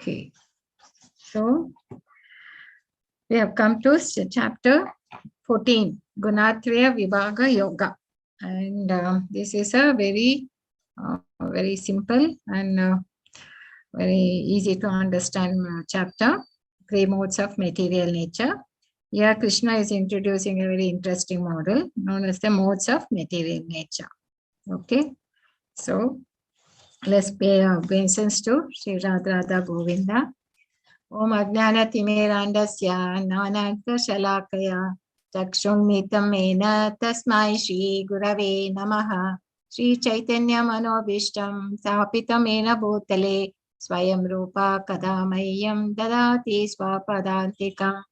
Okay. So we have come to chapter 14, Gunatraya Vibhaga Yoga. And this is a very simple and very easy to understand chapter, 3 modes of material nature. Here Krishna is introducing a very interesting model known as the modes of material nature. Okay. So let's pay obeisance to Sri Radha Govinda. Om Ajnana Timirandasya Nanaka Shalakaya Chakshunmitam Mena Tasmai Shri Gurave Namaha Shri Chaitanya Manobishtam Sapitam Mena Bhutale Swayam Rupa Kadamayam Dadati Swapadantikam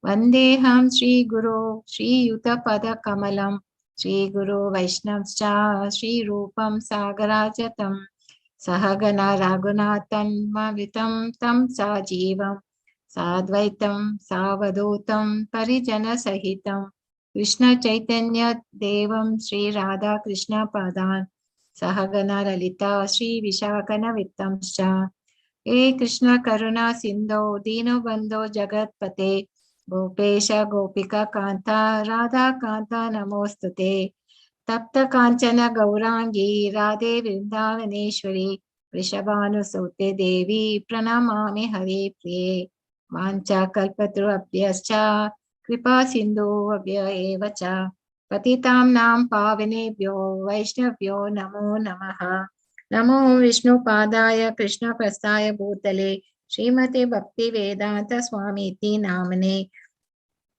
Vandeham Shri Guru Shri Yuta Pada Kamalam Shri Guru Vaishnavscha Shri Rupam Sagarajatam Sahagana Raghunathan Mavitam Tam Sajivam Sadvaitam Savadutam Parijana Sahitam Krishna Chaitanya Devam Sri Radha Krishna Padan Sahagana Lalita Sri Vishakana Vittamscha E Krishna Karuna Sindho Dino Bandho Jagatpate Gopesha Gopika Kanta Radha Kanta Namostute Tapta Kanchana Gaurangi Radhe Vrindavaneshwari Vrishabhanusute Devi Pranamami Hare Priye Vancha Kalpatru Abhyascha Kripa Sindhu Abhya Evacha Patitam Nam Pavanebhyo Vaishnavyo Namo Namaha Namo Vishnu Padaya Krishna Prasthaya Bhutale Srimate Bhakti Vedanta Swamiti Namane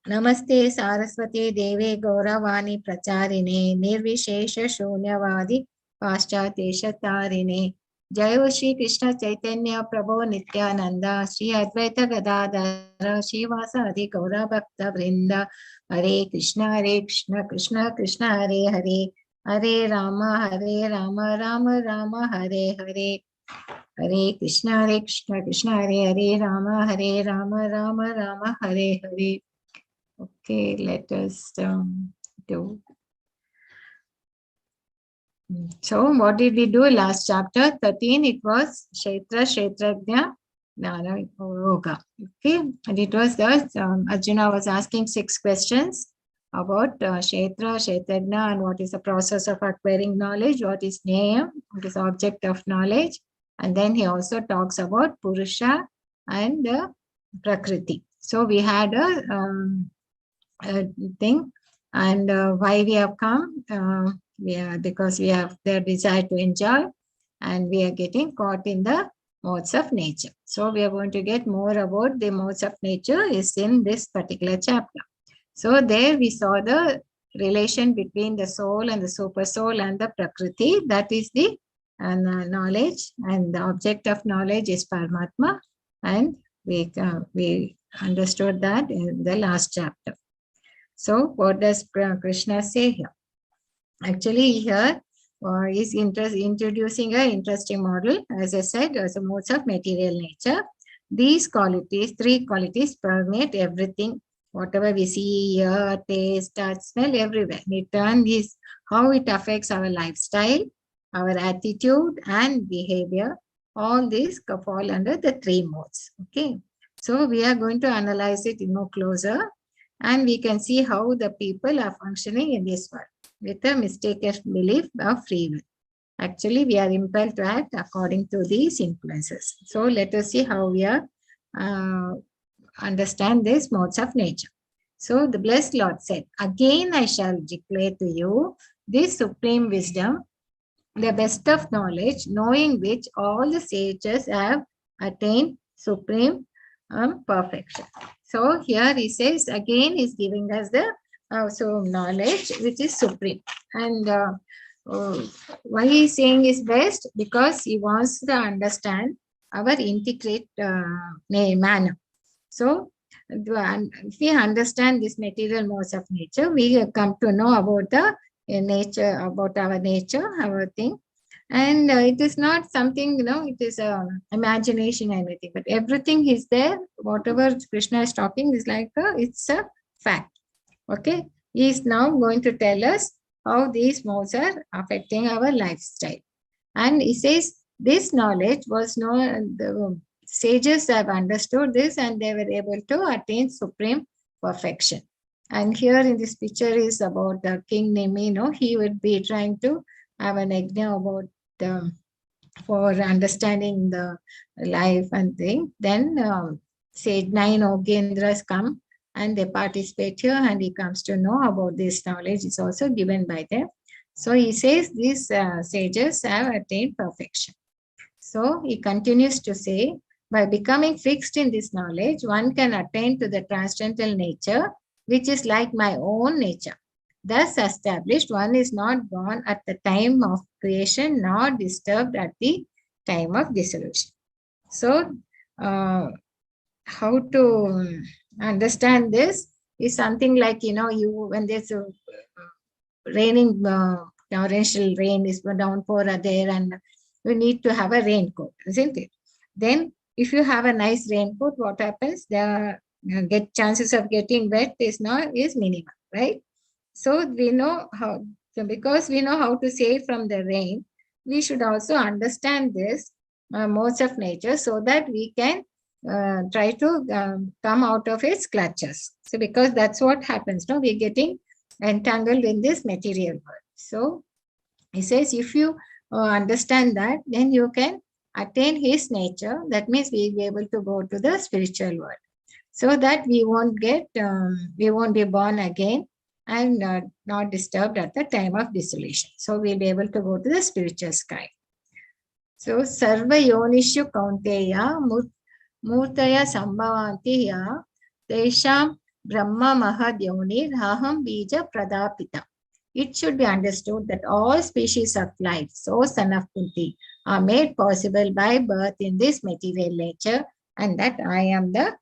Namaste Saraswati Deve Gauravani Pracharine Nirvishesha Shunyavadi Paschatesha Tarine Jayo Shri Krishna Chaitanya Prabhu Nityananda Shri Advaita Gadadhara Shri Vasadi Gaura Bhakta Vrinda Hare Krishna Krishna Krishna Hare Hare Hare Rama Rama Rama Hare Hare Hare Krishna Krishna Hare Hare Rama Rama Rama Hare Hare. Okay, let us do. So, what did we do last chapter? 13, it was Kshetrajna Jnana Yoga. Okay, and it was the Arjuna was asking 6 questions about Kshetrajna, and what is the process of acquiring knowledge, what is Jnana, what is object of knowledge, and then he also talks about Purusha and Prakriti. So, we had a thing, and why we have come, because we have their desire to enjoy, and we are getting caught in the modes of nature. So we are going to get more about the modes of nature is in this particular chapter. So there we saw the relation between the soul and the super soul and the Prakriti. That is the knowledge, and the object of knowledge is Paramatma, and we understood that in the last chapter. So what does Krishna say here? Actually, here is introducing an interesting model, as I said, as a modes of material nature. These qualities, 3 qualities, permeate everything. Whatever we see, hear, taste, touch, smell, everywhere. In turn, is how it affects our lifestyle, our attitude, and behavior. All these fall under the 3 modes. Okay. So we are going to analyze it more closer. And we can see how the people are functioning in this world with a mistaken belief of free will. Actually, we are impelled to act according to these influences. So let us see how we are understand these modes of nature. So the blessed Lord said, again I shall declare to you this supreme wisdom, the best of knowledge, knowing which all the sages have attained supreme perfection. So here he says, again is giving us the knowledge which is supreme. And why he is saying is best? Because he wants to understand our integrate manner. So if we understand this material modes of nature, we come to know about the nature, about our nature, our thing. And it is not something, it is imagination and everything, but everything is there. Whatever Krishna is talking is like it's a fact. Okay. He is now going to tell us how these modes are affecting our lifestyle. And he says this knowledge was sages have understood this and they were able to attain supreme perfection. And here in this picture is about the king Nemi. He would be trying to have an yajna about the, for understanding the life and thing. Then sage 9 Ogendras come and they participate here, and he comes to know about this knowledge is also given by them. So he says these sages have attained perfection. So he continues to say, by becoming fixed in this knowledge, one can attain to the transcendental nature, which is like my own nature. Thus established, one is not born at the time of creation, nor disturbed at the time of dissolution. So, how to understand this is something like, you when there's a raining, torrential rain is downpour there, and you need to have a raincoat, isn't it? Then, if you have a nice raincoat, what happens? The get chances of getting wet is minimal, right? So we know how. So because we know how to save from the rain, we should also understand this modes of nature so that we can try to come out of its clutches. So because that's what happens, no, we're getting entangled in this material world. So he says, if you understand that, then you can attain his nature. That means we'll be able to go to the spiritual world, so that we won't be born again and not disturbed at the time of dissolution. So we'll be able to go to the spiritual sky. So sarva yonishu kaunteya murtaya sambhavanti ya tesham brahma mahad yonir raham bija pradapita. It should be understood that all species of life, so son of Kunti, are made possible by birth in this material nature, and that I am the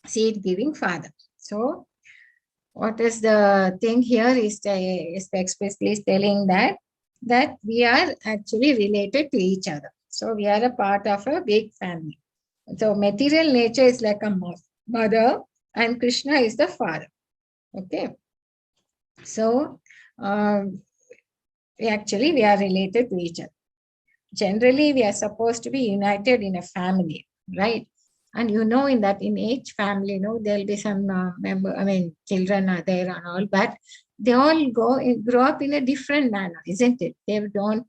seed-giving father. So, what is the thing here is expressly telling that we are actually related to each other. So, we are a part of a big family. So, material nature is like a mother, and Krishna is the father. Okay. So, we are related to each other. Generally, we are supposed to be united in a family, right? And in each family, there'll be some children are there and all, but they all grow up in a different manner, isn't it? They don't,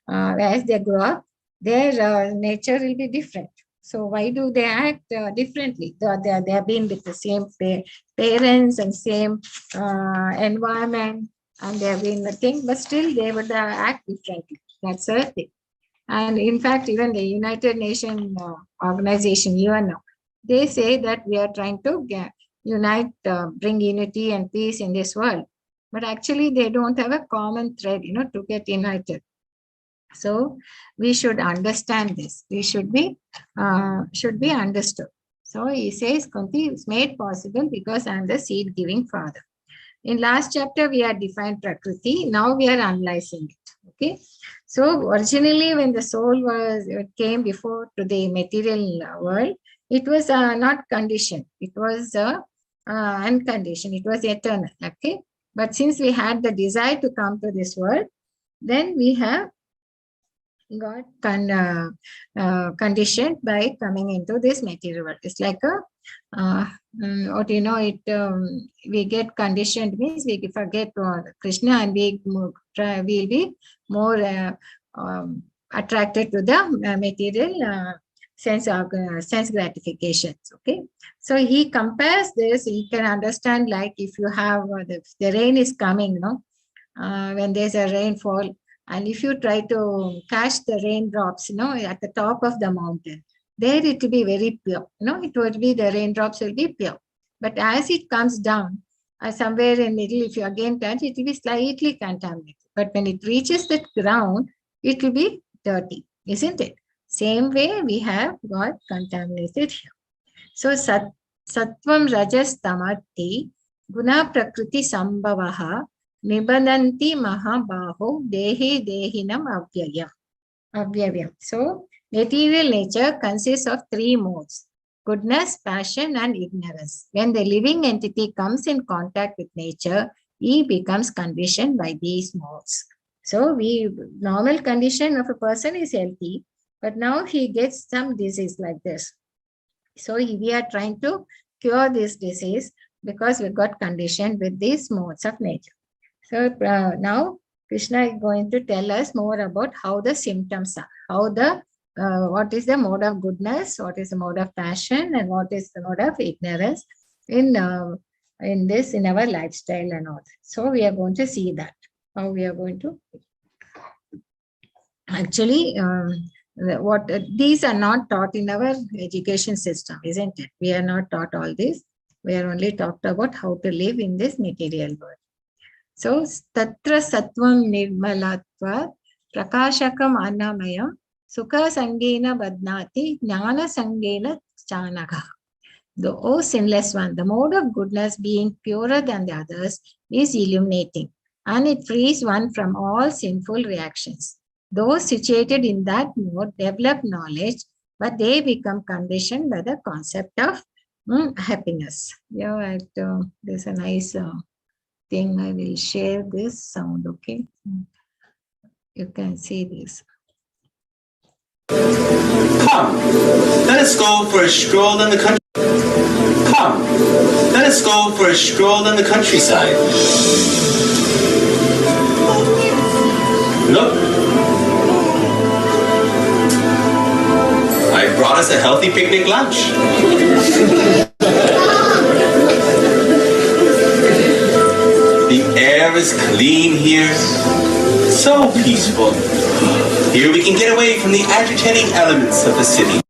as they grow up, their nature will be different. So why do they act differently? They have been with the same parents and same environment, and they have been the thing, but still they would act differently. That's a thing. And in fact, even the United Nations organization, UNO, they say that we are trying to unite, bring unity and peace in this world. But actually, they don't have a common thread, to get united. So we should understand this. We should be understood. So he says, Kunti is made possible because I am the seed-giving father. In last chapter, we had defined Prakriti. Now we are analyzing it. Okay. So originally, when the soul came before to the material world, it was not conditioned. It was unconditioned. It was eternal. Okay. But since we had the desire to come to this world, then we have got conditioned by coming into this material world. It's like we get conditioned means we forget Krishna, and we'll be more attracted to the material sense gratifications. Okay, so he compares this. You can understand, like if you have the rain is coming, when there's a rainfall, and if you try to catch the raindrops, at the top of the mountain, there it will be very pure. It would be, the raindrops will be pure. But as it comes down, somewhere in the middle, if you again touch, it will be slightly contaminated. But when it reaches the ground, it will be dirty, isn't it? Same way we have got contaminated here. So sattvam rajas tamati guna prakriti sambhavaha nibananti mahabaho dehi dehinam avyayam. So material nature consists of three modes: goodness, passion, and ignorance. When the living entity comes in contact with nature, he becomes conditioned by these modes. So normal condition of a person is healthy, but now he gets some disease like this. So we are trying to cure this disease because we got conditioned with these modes of nature. So now Krishna is going to tell us more about how the symptoms are, how the what is the mode of goodness, what is the mode of passion, and what is the mode of ignorance in our lifestyle and all. So we are going to see that how we are going to actually what these are not taught in our education system, isn't it? We are not taught all this. We are only talked about how to live in this material world. So tatra sattvam nirmalatva prakashakam annamayam sukha sangena badnati jnana sangena chanaka. The O sinless one, the mode of goodness being purer than the others is illuminating, and it frees one from all sinful reactions. Those situated in that mode develop knowledge, but they become conditioned by the concept of happiness. Yeah, there's a nice thing. I will share this sound, okay? You can see this. Come, let us go for a stroll in the country. Come, let us go for a stroll in the countryside. Look, I brought us a healthy picnic lunch. The air is clean here, so peaceful. Here we can get away from the agitating elements of the city.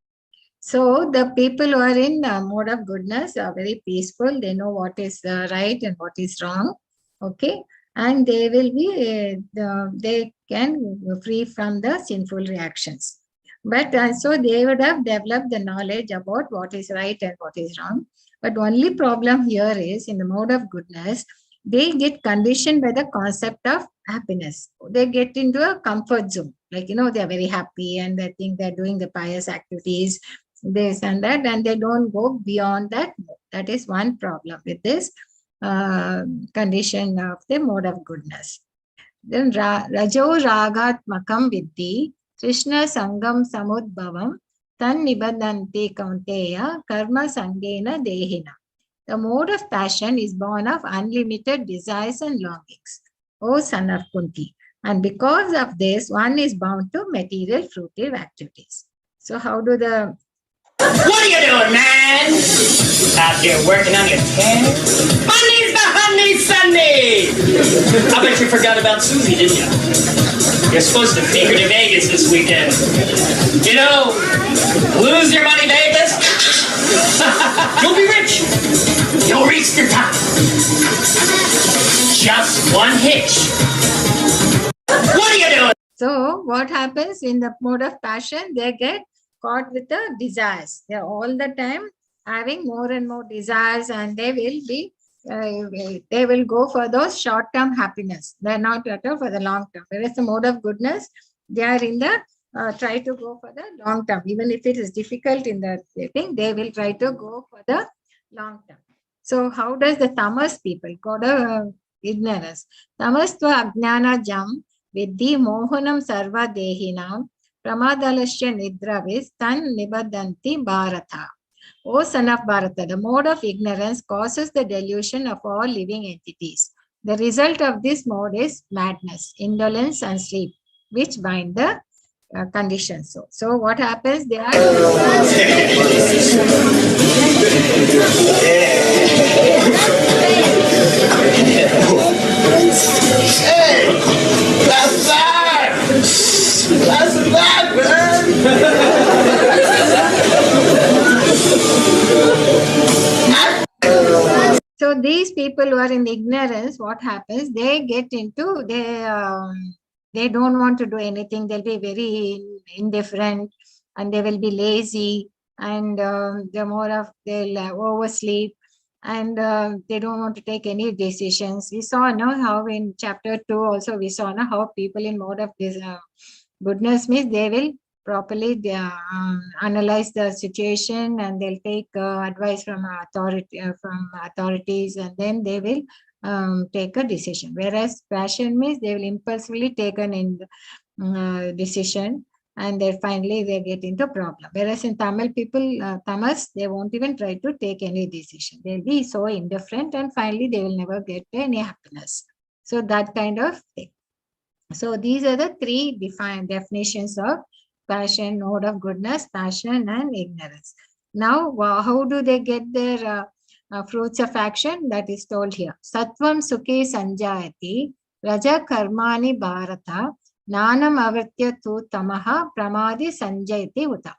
So the people who are in mode of goodness are very peaceful. They know what is right and what is wrong. Okay. And they will be, they can free from the sinful reactions. But so they would have developed the knowledge about what is right and what is wrong. But only problem here is in the mode of goodness, they get conditioned by the concept of happiness. They get into a comfort zone. Like, they're very happy and they think they're doing the pious activities, this and that, and they don't go beyond that. That is one problem with this condition of the mode of goodness. Then Rajo Ragatmakam Viddhi, Krishna Sangam Samudbhavam, Tan Nibadanti Kaunteya, Karma Sangena Dehina. The mode of passion is born of unlimited desires and longings, O son of Kunti. And because of this, one is bound to material fruitive activities. So how do the... What are you doing, man? Out here working on your tan? Honey's the honey Sunday! I bet you forgot about Susie, didn't you? You're supposed to take her to Vegas this weekend. Lose your money, Vegas. You'll be rich. You'll reach the top. Just one hitch. What are you doing? So what happens in the mode of passion? They get caught with the desires. They're all the time having more and more desires, and they will be they will go for those short-term happiness. They're not at all for the long-term. Whereas the mode of goodness, they are in the try to go for the long-term. Even if it is difficult in the thing, they will try to go for the long-term. So how does the tamas people got ignorance? Tamastva ajnana jam viddhi mohanam sarva dehinam Pramadalasya nidravis tan nibadanti bharata. O son of Bharata, the mode of ignorance causes the delusion of all living entities. The result of this mode is madness, indolence, and sleep, which bind the conditions. So what happens? They are... Hey! That's that! That's that, man! So these people who are in ignorance, what happens? They get into, they don't want to do anything. They'll be very indifferent and they will be lazy, and they'll oversleep, and they don't want to take any decisions. We saw how in chapter 2 also we saw how people in mode of this goodness means they will properly analyze the situation, and they'll take advice from authorities, and then they will take a decision. Whereas passion means they will impulsively take an decision, and then finally they get into problem. Whereas in Tamil people, Tamas, they won't even try to take any decision. They'll be so indifferent and finally they will never get any happiness. So that kind of thing. So these are the three defined definitions of passion, mode of goodness, passion, and ignorance. Now, how do they get their fruits of action? That is told here. Sattvam sukhi sanjayati, raja karmani bharata, nanam avritya tu tamaha pramadi sanjayati uta.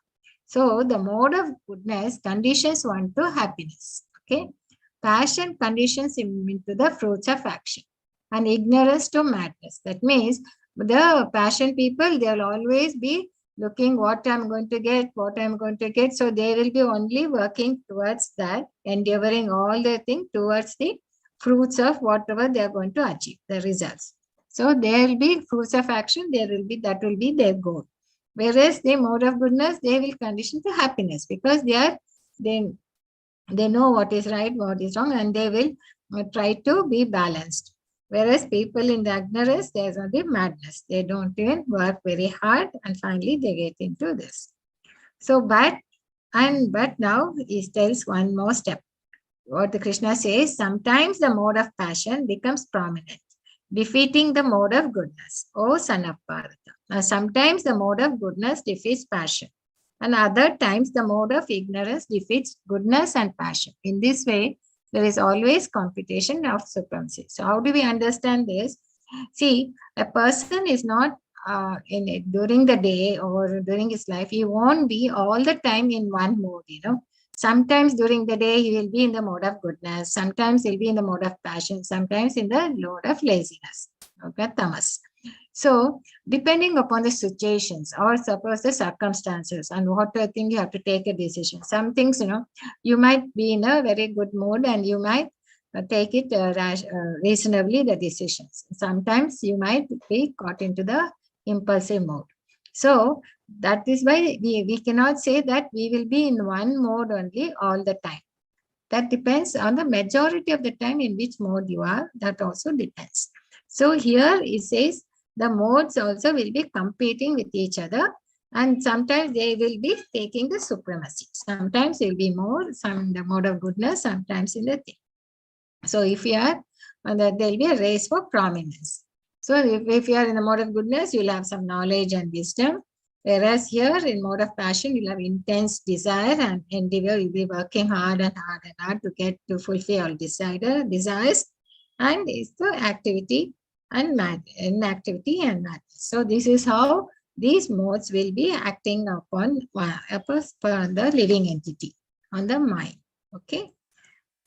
So the mode of goodness conditions one to happiness. Okay. Passion conditions him into the fruits of action, and ignorance to madness. That means the passion people, they'll always be looking what I'm going to get, what I'm going to get. So they will be only working towards that, endeavoring all their thing towards the fruits of whatever they are going to achieve, the results. So there will be fruits of action, there will be, that will be their goal. Whereas the mode of goodness, they will condition to happiness because they know what is right, what is wrong, and they will try to be balanced. Whereas people in the ignorance, there's only madness. They don't even work very hard and finally they get into this. So, but now he tells one more step. What the Krishna says, sometimes the mode of passion becomes prominent, defeating the mode of goodness. O son of Bharata. Now, sometimes the mode of goodness defeats passion, and other times the mode of ignorance defeats goodness and passion. In this way, there is always competition of supremacy. So how do we understand this? See, a person is not in it during the day or during his life, he won't be all the time in one mode, Sometimes during the day, he will be in the mode of goodness. Sometimes he'll be in the mode of passion. Sometimes in the mode of laziness. Okay, tamas. So, depending upon the situations or suppose the circumstances and what I think you have to take a decision. Some things, you might be in a very good mood and you might take it reasonably, the decisions. Sometimes you might be caught into the impulsive mode. So, that is why we cannot say that we will be in one mode only all the time. That depends on the majority of the time in which mode you are. That also depends. So, here it says, the modes also will be competing with each other, and sometimes they will be taking the supremacy. Sometimes it will be more, some in the mode of goodness, sometimes in the thing. So if you are, there will be a race for prominence. So if you are in the mode of goodness, you will have some knowledge and wisdom. Whereas here in mode of passion, you'll have intense desire and endeavor. You'll be working hard and hard and hard to get to fulfill all desires. And it's the activity and inactivity and madness. So this is how these modes will be acting upon the living entity, on the mind. Okay.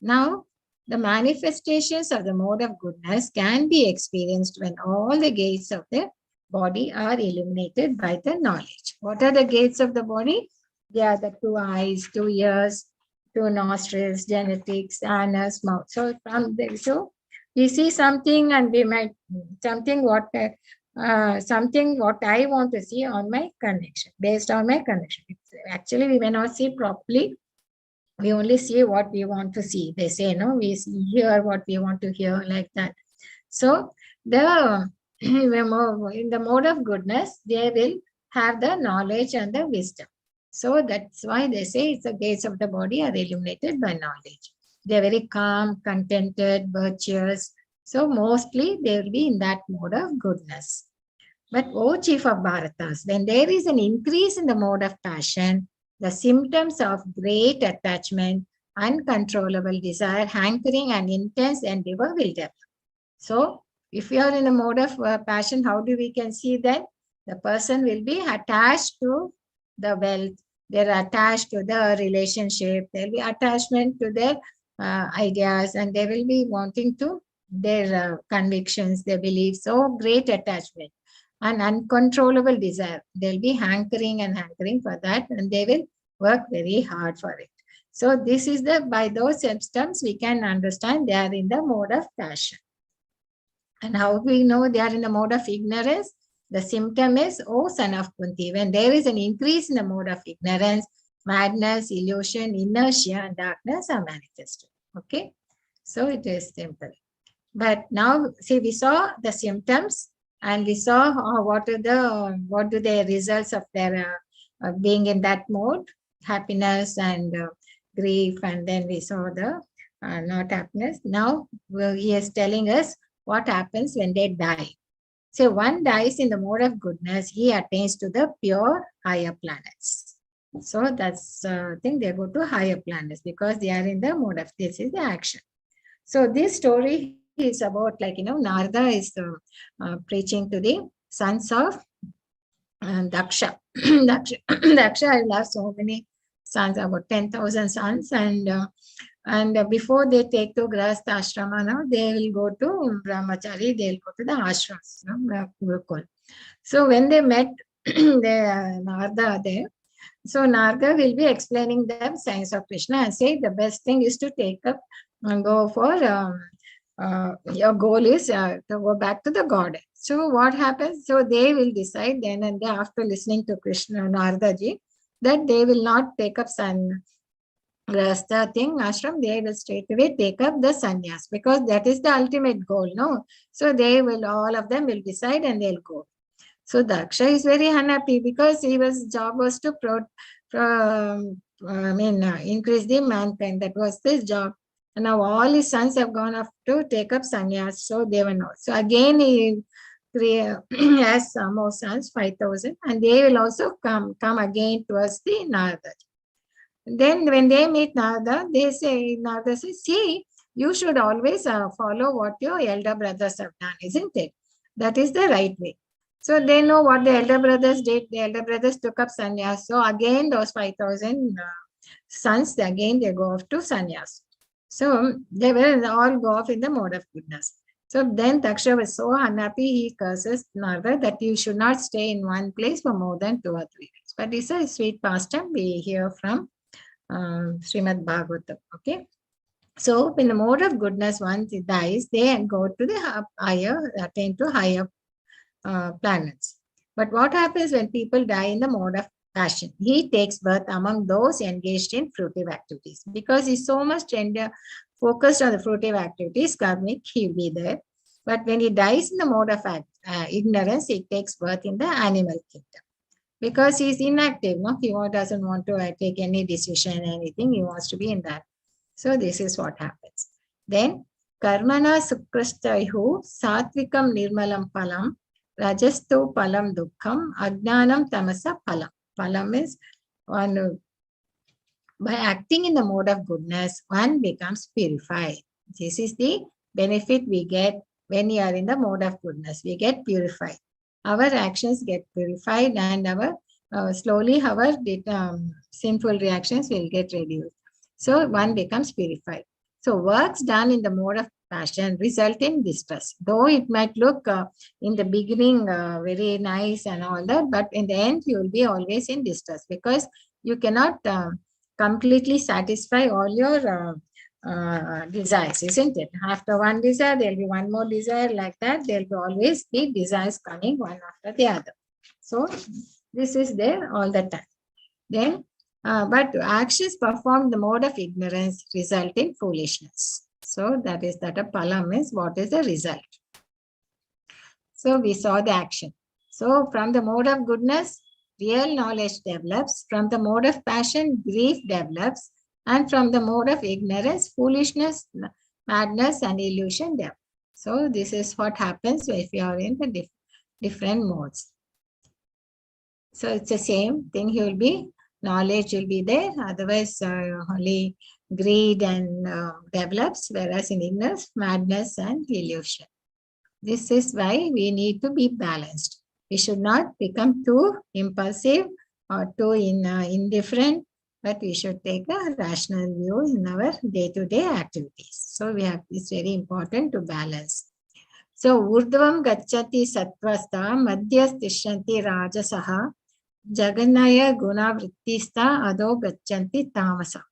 Now, the manifestations of the mode of goodness can be experienced when all the gates of the body are illuminated by the knowledge. What are the gates of the body? They are the 2 eyes, 2 ears, 2 nostrils, genetics, anus, mouth. So from there, so we see something and we might something what I want to see on my connection, based on my connection. Actually, we may not see properly. We only see what we want to see. They say, no, we hear what we want to hear, like that. So the in the mode of goodness, they will have the knowledge and the wisdom. So that's why they say it's the gates of the body are illuminated by knowledge. They're very calm, contented, virtuous. So mostly they will be in that mode of goodness. But O chief of Bharatas, when there is an increase in the mode of passion, the symptoms of great attachment, uncontrollable desire, hankering, and intense endeavor will develop. So if you are in a mode of passion, how do we can see that? The person will be attached to the wealth. They're attached to the relationship. There will be attachment to their ideas, and they will be wanting to their convictions, their beliefs. So great attachment and uncontrollable desire. They'll be hankering for that, and they will work very hard for it. So this is by those symptoms we can understand they are in the mode of passion. And how we know they are in the mode of ignorance? The symptom is, O son of Kunti, when there is an increase in the mode of ignorance, madness, illusion, inertia, and darkness are manifested. Okay, so it is simple. But now, see, we saw the symptoms And we saw what do the results of their being in that mode, happiness and grief, and then we saw the not happiness. Now he is telling us what happens when they die. So one dies in the mode of goodness, he attains to the pure higher planets. So that's I think they go to higher planets because they are in the mode of, this is the action. So this story is about, like, Narada is preaching to the sons of Daksha. Daksha will have so many sons, about 10,000 sons, and before they take to Grahastha ashrama, now they will go to Brahmachari, they will go to the ashrams, Gurukul. So when they met the Narada there, so Narada will be explaining them science of Krishna and say the best thing is to take up and go for your goal is to go back to the God. So what happens? So they will decide then and there, after listening to Krishna, Narada ji, that they will not take up Grahastha thing, ashram, they will straight away take up the sannyas because that is the ultimate goal, no? So they will, all of them will decide and they'll go. So Daksha is very unhappy because his job was to increase the mankind. That was his job. And now all his sons have gone off to take up sannyas. So they were not. So again he has some more sons, 5,000, and they will also come again towards the Narada. Then when they meet Narada, Narada says, see, you should always follow what your elder brothers have done, isn't it? That is the right way. So they know what the elder brothers did. The elder brothers took up sannyas. So again, those 5,000 sons, again they go off to sannyas. So they will all go off in the mode of goodness. So then Daksha was so unhappy, he curses Narada that you should not stay in one place for more than 2 or 3 days. But it's a sweet pastime we hear from Srimad Bhagavatam. Okay. So in the mode of goodness, once it dies, they go to the higher, attain to higher planets. But what happens when people die in the mode of passion? He takes birth among those engaged in fruitive activities because he's so much focused on the fruitive activities, karmic, he'll be there. But when he dies in the mode of ignorance, he takes birth in the animal kingdom because he's inactive. No, he doesn't want to take any decision, anything. He wants to be in that. So this is what happens. Then karmana sukrastayu satvikam nirmalam palam rajastu palam dukkham ajnanam tamasa palam. Palam is one. By acting in the mode of goodness, one becomes purified. This is the benefit we get when we are in the mode of goodness. We get purified. Our actions get purified and our slowly our sinful reactions will get reduced. So one becomes purified. So works done in the mode of passion result in distress. Though it might look in the beginning very nice and all that, but in the end you will be always in distress because you cannot completely satisfy all your desires, isn't it? After one desire, there will be one more desire, like that. There will always be desires coming one after the other. So this is there all the time. Then, but actions performed in the mode of ignorance result in foolishness. So that is that a palam is what is the result. So we saw the action. So from the mode of goodness, real knowledge develops. From the mode of passion, grief develops. And from the mode of ignorance, foolishness, madness, and illusion develop. So this is what happens if you are in the different modes. So it's the same thing. He will be, knowledge will be there. Otherwise, only greed and develops, whereas in ignorance, madness and illusion. This is why we need to be balanced. We should not become too impulsive or too indifferent, but we should take a rational view in our day-to-day activities. So it's very important to balance. So urdhvam gacchati sattvastha madhyas tishyanti rajasaha jagannaya guna vrittistha adho gacchanti tamasa.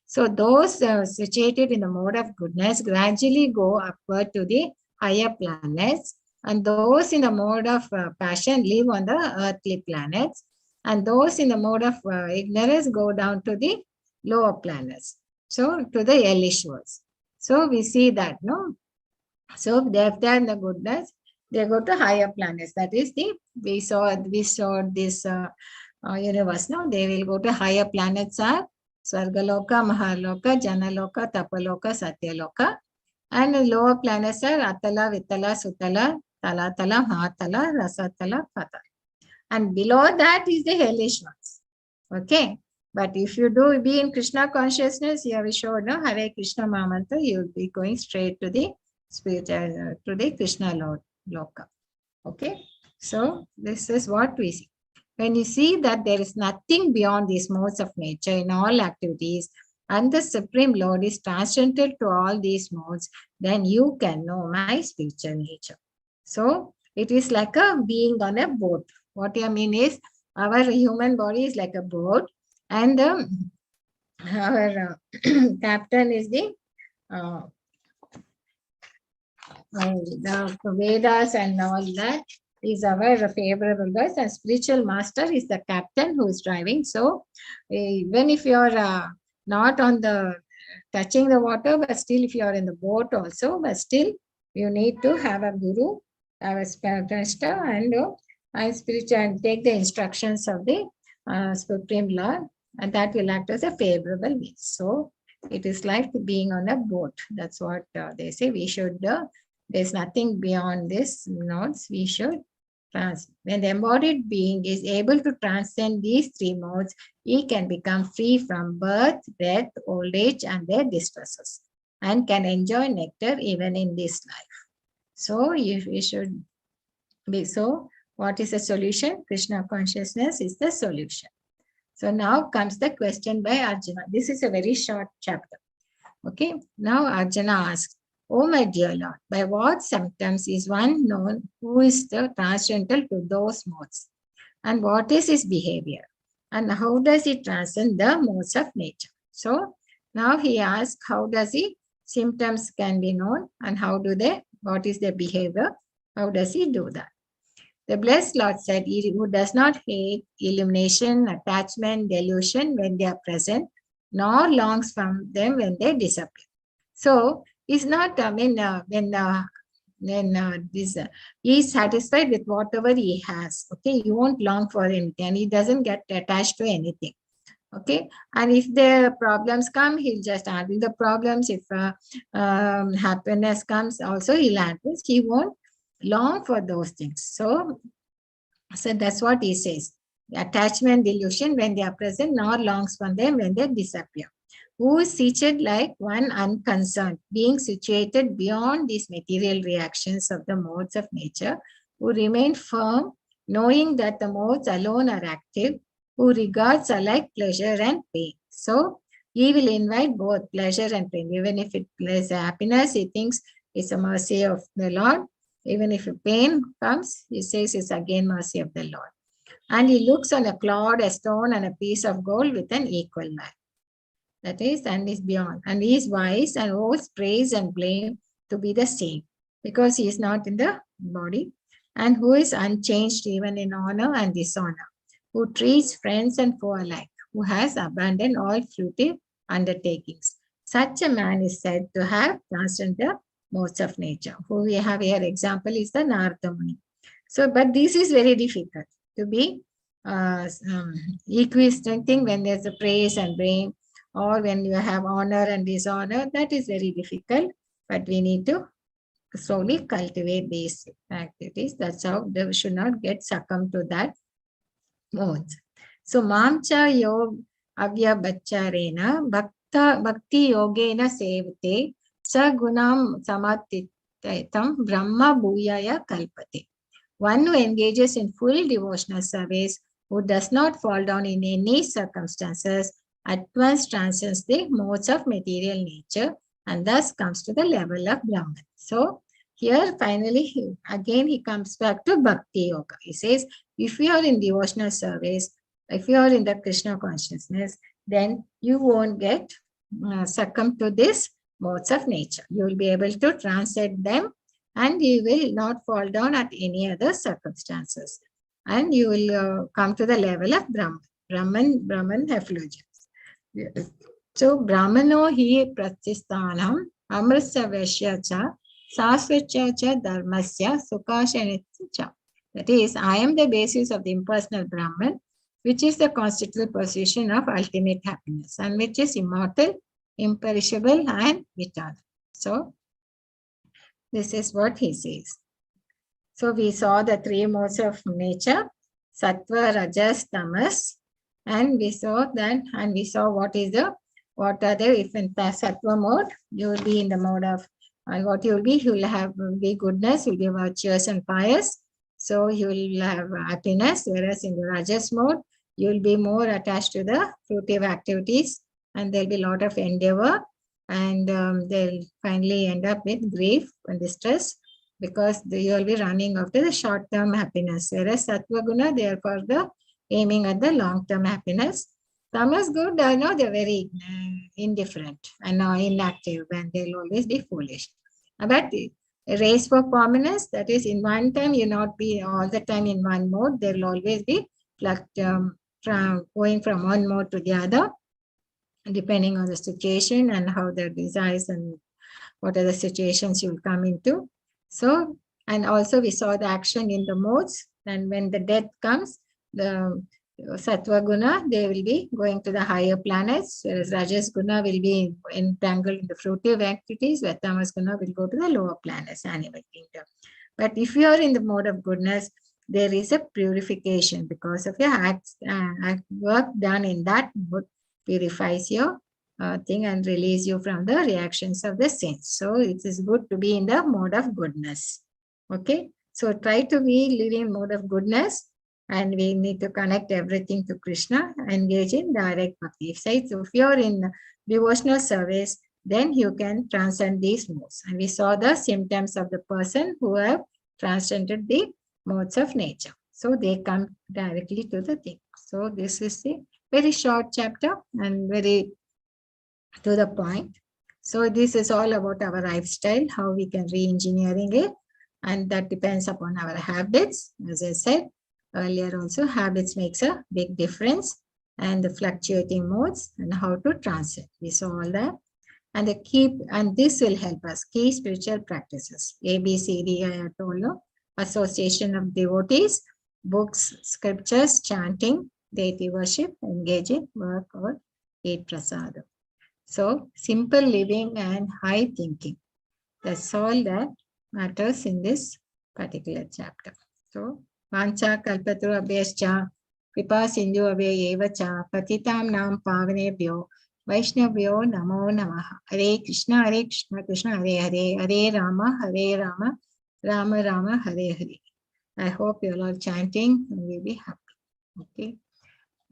So those situated in the mode of goodness gradually go upward to the higher planets, and those in the mode of passion live on the earthly planets, and those in the mode of ignorance go down to the lower planets, so to the hellish worlds. So we see that, no? So if they have done the goodness, they go to higher planets. That is we saw this universe. No, they will go to higher planets are Swargaloka, Mahaloka, Janaloka, Tapaloka, Satyaloka, and the lower planets are Atala, Vitala, Sutala, Talatala, Mahatala, Rasatala, Patala. And below that is the hellish ones. Okay. But if you do be in Krishna consciousness, here we showed no Hare Krishna Mahamantra, you will be going straight to the spiritual, to the Krishna Lord Loka. Okay. So this is what we see. When you see that there is nothing beyond these modes of nature in all activities, and the Supreme Lord is transcendental to all these modes, then you can know my spiritual nature. So it is like a being on a boat. What I mean is, our human body is like a boat, and our captain is the Vedas and all that is our favorable verse, and spiritual master is the captain who is driving. So even if you are not on the touching the water, but still if you are in the boat also, but still you need to have a guru, have a spiritual and spiritual, and take the instructions of the Supreme Lord, and that will act as a favorable means. So it is like being on a boat. That's what they say. We should, there's nothing beyond this nodes. We should when the embodied being is able to transcend these three modes, he can become free from birth, death, old age, and their distresses, and can enjoy nectar even in this life. So we should be so. What is the solution? Krishna consciousness is the solution. So now comes the question by Arjuna. This is a very short chapter. Okay. Now Arjuna asks, "Oh my dear Lord, by what symptoms is one known who is the transcendental to those modes? And what is his behavior? And how does he transcend the modes of nature?" So now he asks, how does he symptoms can be known, and how do they, what is their behavior? How does he do that? The blessed Lord said, "He who does not hate illumination, attachment, delusion when they are present, nor longs from them when they disappear." So he's not, he's satisfied with whatever he has. Okay, you won't long for anything, and he doesn't get attached to anything. Okay, and if the problems come, he'll just handle the problems. If happiness comes, also he'll handle. He won't long for those things. So that's what he says. Attachment, delusion when they are present, nor longs for them when they disappear. Who is seated like one unconcerned, being situated beyond these material reactions of the modes of nature, who remain firm, knowing that the modes alone are active, who regards alike pleasure and pain. So he will invite both pleasure and pain. Even if it is happiness, he thinks it's a mercy of the Lord. Even if pain comes, he says it's again mercy of the Lord. And he looks on a clod, a stone, and a piece of gold with an equal man. That is, and is beyond. And he is wise and owes praise and blame to be the same, because he is not in the body, and who is unchanged even in honor and dishonor, who treats friends and foe alike, who has abandoned all fruitive undertakings. Such a man is said to have transcended the modes of nature. Who we have here example is the Narada Muni. So, but this is very difficult to be equidistant when there's a praise and blame, or when you have honor and dishonor. That is very difficult, but we need to slowly cultivate these activities. That's how they should not get succumbed to that modes. So Mamcha Yog Avya Bacharena Bhakti Yogena Sevate Sagunam Samatitam Brahma Bhuyaya Kalpate. One who engages in full devotional service, who does not fall down in any circumstances, at once transcends the modes of material nature and thus comes to the level of Brahman. So here finally, again he comes back to Bhakti Yoga. He says, if you are in devotional service, if you are in the Krishna consciousness, then you won't get succumb to this modes of nature. You will be able to transcend them, and you will not fall down at any other circumstances. And you will come to the level of Brahman effulgence. So Brahmano hi pratisthanam amrisa veshya cha Sasvacha cha dharmasya sukashanitya cha. That is, I am the basis of the impersonal Brahman, which is the constitutional position of ultimate happiness and which is immortal, imperishable, and eternal. So, this is what he says. So, we saw the three modes of nature, sattva, rajas, tamas, and we saw that, and we saw what are the, if in the sattva mode, you will be in the mode of, what you will be, you will have be goodness, you will be virtuous and pious. So you will have happiness, whereas in the rajas mode, you will be more attached to the fruitive activities and there will be a lot of endeavor and they'll finally end up with grief and distress because you will be running after the short-term happiness. Whereas sattva guna, they are for the aiming at the long-term happiness. Tamas good, no, they're very indifferent and inactive and they'll always be foolish. But a race for prominence, that is in one time you not be all the time in one mode, there will always be from going from one mode to the other, depending on the situation and how their desires and what are the situations you will come into. So, and also we saw the action in the modes, and when the death comes, the Sattva Guna, they will be going to the higher planets, whereas Rajas Guna will be entangled in the fruitive activities, where Tamas Guna will go to the lower planets, animal kingdom. But if you are in the mode of goodness, there is a purification because of your acts, work done in that mode purifies your thing and release you from the reactions of the sins. So it is good to be in the mode of goodness. Okay, so try to be living in mode of goodness. And we need to connect everything to Krishna, engage in direct bhakti. So if you're in devotional service, then you can transcend these modes. And we saw the symptoms of the person who have transcended the modes of nature. So they come directly to the thing. So this is a very short chapter and very to the point. So this is all about our lifestyle, how we can re-engineering it. And that depends upon our habits, as I said earlier also, habits makes a big difference and the fluctuating modes and how to transcend. We saw all that. And the key, and this will help us, key spiritual practices. ABCD, I told you, association of devotees, books, scriptures, chanting, deity worship, engaging, work or eat prasadam. So simple living and high thinking. That's all that matters in this particular chapter. So Vancha kalpatru abhyascha kripa sindhu abhyeva cha patitam nam pavanebhyo Vaishnavyo namo namaha. Hare Krishna, Krishna Hare Hare, Hare Rama, Rama Rama, Hare Hare. I hope you all are chanting and we'll be happy. Okay.